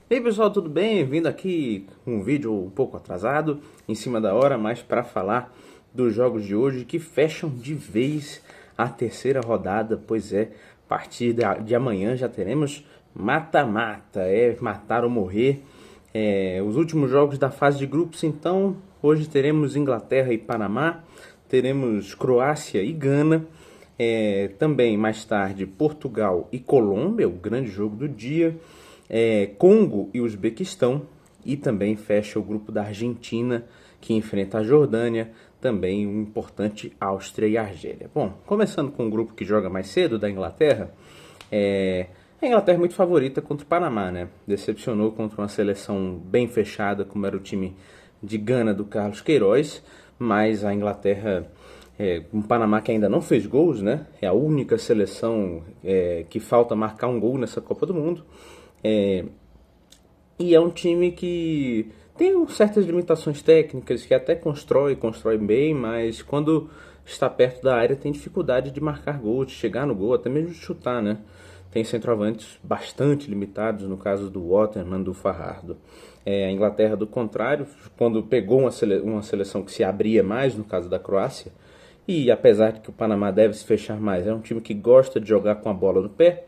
E aí pessoal, tudo bem? Vindo aqui com um vídeo um pouco atrasado, em cima da hora, mas para falar dos jogos de hoje que fecham de vez a terceira rodada, pois é, a partir de amanhã já teremos mata-mata, matar ou morrer. Os últimos jogos da fase de grupos, então, hoje teremos Inglaterra e Panamá, teremos Croácia e Gana, também mais tarde Portugal e Colômbia, o grande jogo do dia, Congo e Uzbequistão, e também fecha o grupo da Argentina, que enfrenta a Jordânia, também um importante Áustria e Argélia. Bom, começando com o grupo que joga mais cedo, da Inglaterra, a Inglaterra é muito favorita contra o Panamá, né? Decepcionou contra uma seleção bem fechada, como era o time de Gana do Carlos Queiroz, mas a Inglaterra um Panamá que ainda não fez gols, né? É a única seleção que falta marcar um gol nessa Copa do Mundo. E é um time que tem certas limitações técnicas, que até constrói bem, mas quando está perto da área tem dificuldade de marcar gol, de chegar no gol, até mesmo de chutar, né? Tem centroavantes bastante limitados, no caso do Waterman, do Farrardo. A Inglaterra, do contrário, quando pegou uma seleção que se abria mais, no caso da Croácia, e apesar de que o Panamá deve se fechar mais, é um time que gosta de jogar com a bola no pé,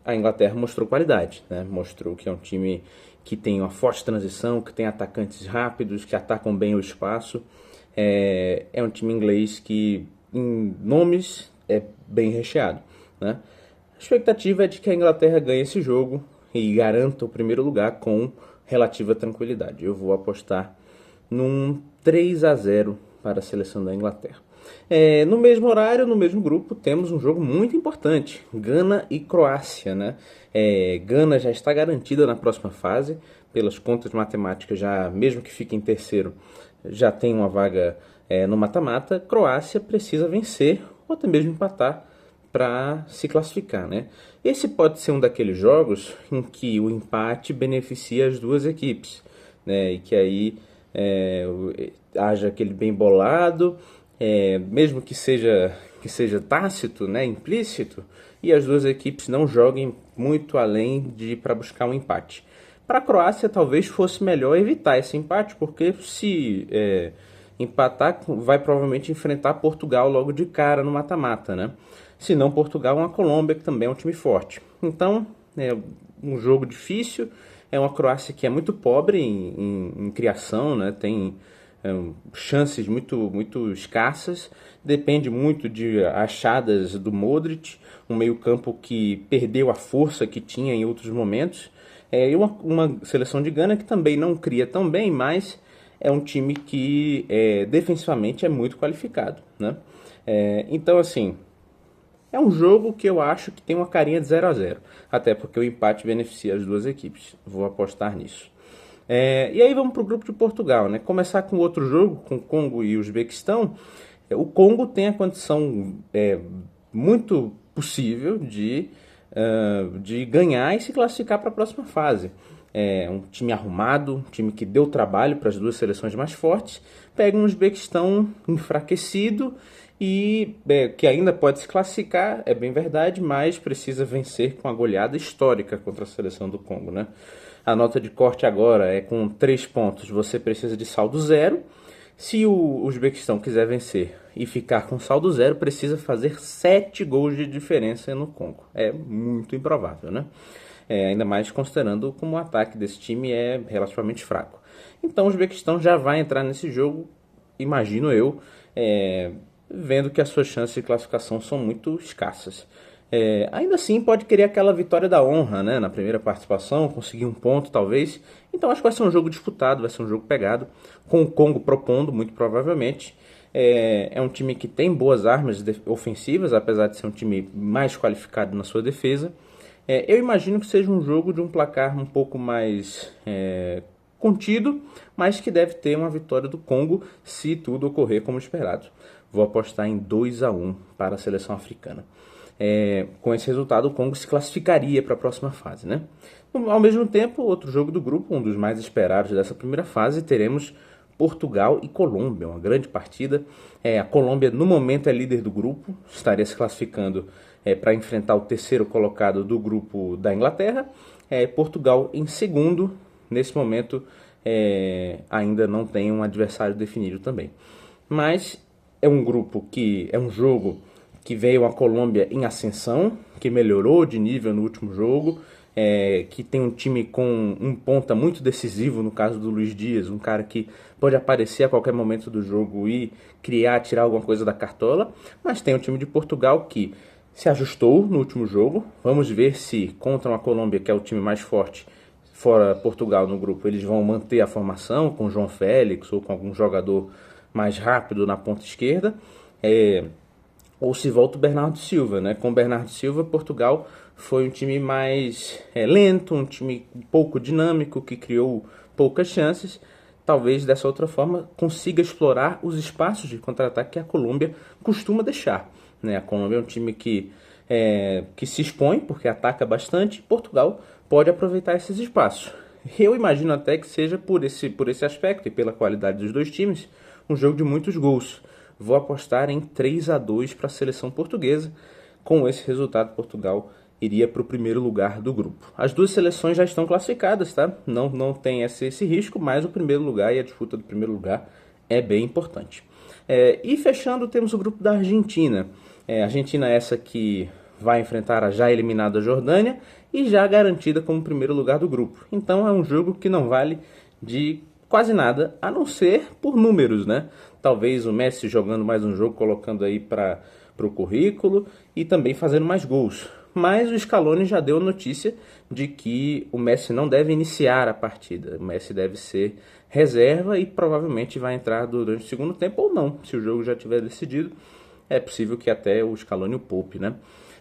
a Inglaterra mostrou qualidade, né? Mostrou que é um time que tem uma forte transição, que tem atacantes rápidos, que atacam bem o espaço. É um time inglês que, em nomes, é bem recheado, né? A expectativa é de que a Inglaterra ganhe esse jogo e garanta o primeiro lugar com relativa tranquilidade. Eu vou apostar num 3-0 para a seleção da Inglaterra. No mesmo horário, no mesmo grupo, temos um jogo muito importante, Gana e Croácia, né? Gana já está garantida na próxima fase, pelas contas matemáticas, já mesmo que fique em terceiro, já tem uma vaga no mata-mata. Croácia precisa vencer ou até mesmo empatar para se classificar, né? Esse pode ser um daqueles jogos em que o empate beneficia as duas equipes, né? E que aí haja aquele bem bolado, mesmo que seja tácito, né, implícito, e as duas equipes não joguem muito além de ir para buscar um empate. Para a Croácia talvez fosse melhor evitar esse empate, porque se empatar, vai provavelmente enfrentar Portugal logo de cara no mata-mata, né? Se não Portugal, uma Colômbia, que também é um time forte. Então, é um jogo difícil, é uma Croácia que é muito pobre em criação, né? Tem chances muito escassas, depende muito de achadas do Modric, um meio-campo que perdeu a força que tinha em outros momentos, e uma seleção de Gana que também não cria tão bem, mas é um time que defensivamente é muito qualificado, né? Então, assim, é um jogo que eu acho que tem uma carinha de 0-0, até porque o empate beneficia as duas equipes. Vou apostar nisso. E aí vamos para o grupo de Portugal, né? Começar com outro jogo, com Congo e Uzbequistão. O Congo tem a condição muito possível de ganhar e se classificar para a próxima fase. Um time arrumado, um time que deu trabalho para as duas seleções mais fortes, pega um Uzbequistão enfraquecido e que ainda pode se classificar, é bem verdade, mas precisa vencer com a goleada histórica contra a seleção do Congo, né? A nota de corte agora é com 3 pontos, você precisa de saldo zero. Se o Uzbequistão quiser vencer e ficar com saldo zero, precisa fazer 7 gols de diferença no Congo. É muito improvável, né? Ainda mais considerando como o ataque desse time é relativamente fraco. Então o Uzbequistão já vai entrar nesse jogo, imagino eu, vendo que as suas chances de classificação são muito escassas. Ainda assim pode querer aquela vitória da honra, né? Na primeira participação, conseguir um ponto talvez. Então acho que vai ser um jogo disputado, vai ser um jogo pegado, com o Congo propondo, muito provavelmente. Um time que tem boas armas ofensivas, apesar de ser um time mais qualificado na sua defesa. Eu imagino que seja um jogo de um placar um pouco mais contido, mas que deve ter uma vitória do Congo se tudo ocorrer como esperado. Vou apostar em 2-1 para a seleção africana. Com esse resultado, o Congo se classificaria para a próxima fase, né? Ao mesmo tempo, outro jogo do grupo, um dos mais esperados dessa primeira fase, teremos Portugal e Colômbia, uma grande partida. A Colômbia, no momento, é líder do grupo, estaria se classificando para enfrentar o terceiro colocado do grupo da Inglaterra. Portugal em segundo. Nesse momento ainda não tem um adversário definido também. Mas é um grupo que é um jogo que veio a Colômbia em ascensão, que melhorou de nível no último jogo, que tem um time com um ponta muito decisivo, no caso do Luiz Dias, um cara que pode aparecer a qualquer momento do jogo e tirar alguma coisa da cartola, mas tem um time de Portugal que se ajustou no último jogo. Vamos ver se contra uma Colômbia, que é o time mais forte, fora Portugal no grupo, eles vão manter a formação com João Félix ou com algum jogador mais rápido na ponta esquerda, ou se volta o Bernardo Silva, né? Com o Bernardo Silva, Portugal foi um time mais lento, um time pouco dinâmico, que criou poucas chances. Talvez dessa outra forma consiga explorar os espaços de contra-ataque que a Colômbia costuma deixar, né? A Colômbia é um time que se expõe porque ataca bastante. Portugal pode aproveitar esses espaços. Eu imagino até que seja por esse aspecto e pela qualidade dos dois times, um jogo de muitos gols. Vou apostar em 3-2 para a seleção portuguesa. Com esse resultado, Portugal iria para o primeiro lugar do grupo. As duas seleções já estão classificadas, tá? Não tem esse risco, mas o primeiro lugar e a disputa do primeiro lugar é bem importante. E fechando, temos o grupo da Argentina. A Argentina é essa que vai enfrentar a já eliminada Jordânia e já garantida como primeiro lugar do grupo. Então é um jogo que não vale de quase nada, a não ser por números, né? Talvez o Messi jogando mais um jogo, colocando aí para o currículo e também fazendo mais gols. Mas o Scaloni já deu a notícia de que o Messi não deve iniciar a partida. O Messi deve ser reserva e provavelmente vai entrar durante o segundo tempo ou não. Se o jogo já tiver decidido, é possível que até o Scaloni o poupe, né?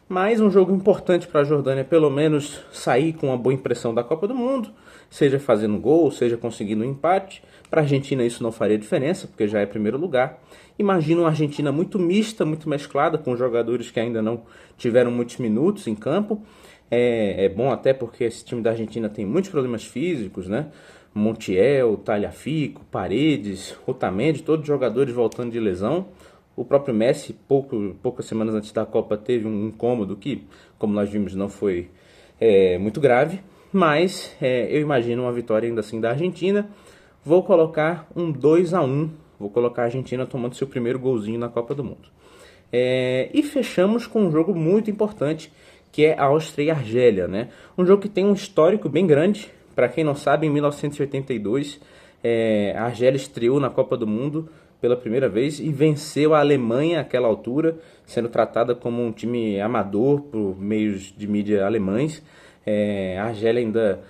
Mas um jogo importante para a Jordânia, pelo menos sair com uma boa impressão da Copa do Mundo, seja fazendo gol, seja conseguindo um empate. Para a Argentina isso não faria diferença, porque já é primeiro lugar. Imagino uma Argentina muito mista, muito mesclada, com jogadores que ainda não tiveram muitos minutos em campo. É bom até porque esse time da Argentina tem muitos problemas físicos, né? Montiel, Tagliafico, Paredes, Otamendi, todos jogadores voltando de lesão. O próprio Messi, poucas semanas antes da Copa, teve um incômodo que, como nós vimos, não foi muito grave. Mas eu imagino uma vitória ainda assim da Argentina. Vou colocar um 2-1. Vou colocar a Argentina tomando seu primeiro golzinho na Copa do Mundo. E fechamos com um jogo muito importante, que é a Áustria e Argélia, né? Um jogo que tem um histórico bem grande. Para quem não sabe, em 1982, a Argélia estreou na Copa do Mundo pela primeira vez e venceu a Alemanha àquela altura, sendo tratada como um time amador por meios de mídia alemães. A Argélia ainda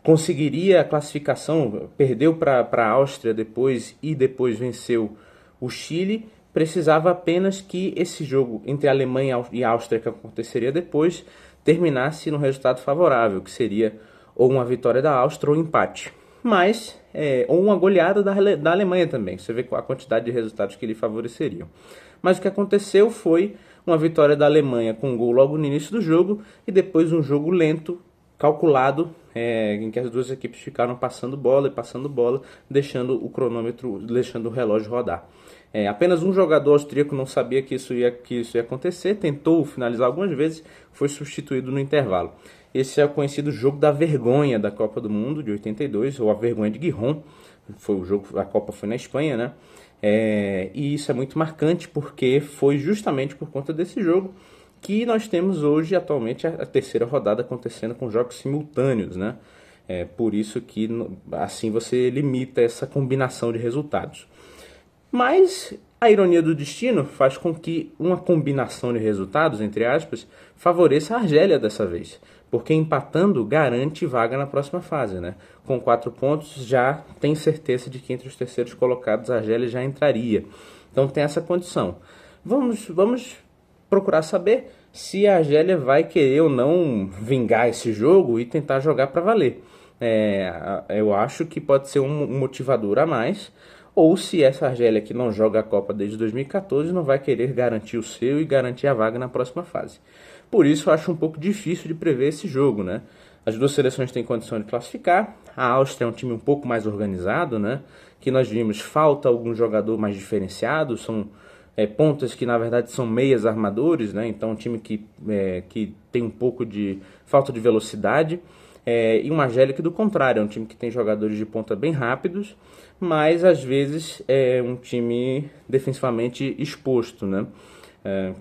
conseguiria a classificação, perdeu para a Áustria depois e depois venceu o Chile. Precisava apenas que esse jogo entre a Alemanha e a Áustria, que aconteceria depois, terminasse no resultado favorável, que seria ou uma vitória da Áustria ou um empate. Mas, ou uma goleada da Alemanha também. Você vê a quantidade de resultados que lhe favoreceriam. Mas o que aconteceu foi uma vitória da Alemanha com um gol logo no início do jogo e depois um jogo lento, calculado, em que as duas equipes ficaram passando bola, deixando o cronômetro, deixando o relógio rodar. Apenas um jogador austríaco não sabia que isso ia acontecer, tentou finalizar algumas vezes, foi substituído no intervalo. Esse é o conhecido jogo da vergonha da Copa do Mundo de 82, ou a vergonha de Gijón. Foi o jogo, a Copa foi na Espanha, né? E isso é muito marcante porque foi justamente por conta desse jogo que nós temos hoje, atualmente, a terceira rodada acontecendo com jogos simultâneos, né? Por isso que assim você limita essa combinação de resultados. Mas a ironia do destino faz com que uma combinação de resultados, entre aspas, favoreça a Argélia dessa vez. Porque empatando garante vaga na próxima fase, né? Com 4 pontos já tem certeza de que entre os terceiros colocados a Argélia já entraria. Então tem essa condição. Vamos procurar saber se a Argélia vai querer ou não vingar esse jogo e tentar jogar para valer. Eu acho que pode ser um motivador a mais, ou se essa Argélia que não joga a Copa desde 2014 não vai querer garantir o seu e garantir a vaga na próxima fase. Por isso eu acho um pouco difícil de prever esse jogo, né? As duas seleções têm condição de classificar. A Áustria é um time um pouco mais organizado, né? Que nós vimos, falta algum jogador mais diferenciado, são pontas que na verdade são meias armadores, né? Então um time que tem um pouco de falta de velocidade. E uma Argélia que, do contrário, é um time que tem jogadores de ponta bem rápidos, mas às vezes é um time defensivamente exposto, né?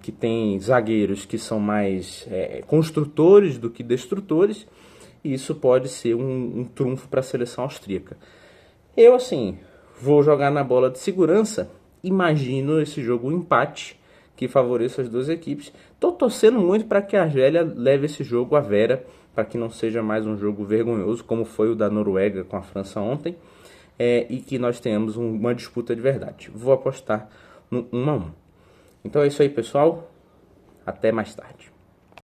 Que tem zagueiros que são mais construtores do que destrutores, e isso pode ser um trunfo para a seleção austríaca. Eu, assim, vou jogar na bola de segurança, imagino esse jogo um empate que favoreça as duas equipes. Estou torcendo muito para que a Argélia leve esse jogo à Vera, para que não seja mais um jogo vergonhoso, como foi o da Noruega com a França ontem, e que nós tenhamos uma disputa de verdade. Vou apostar no 1 a 1. Então é isso aí, pessoal. Até mais tarde.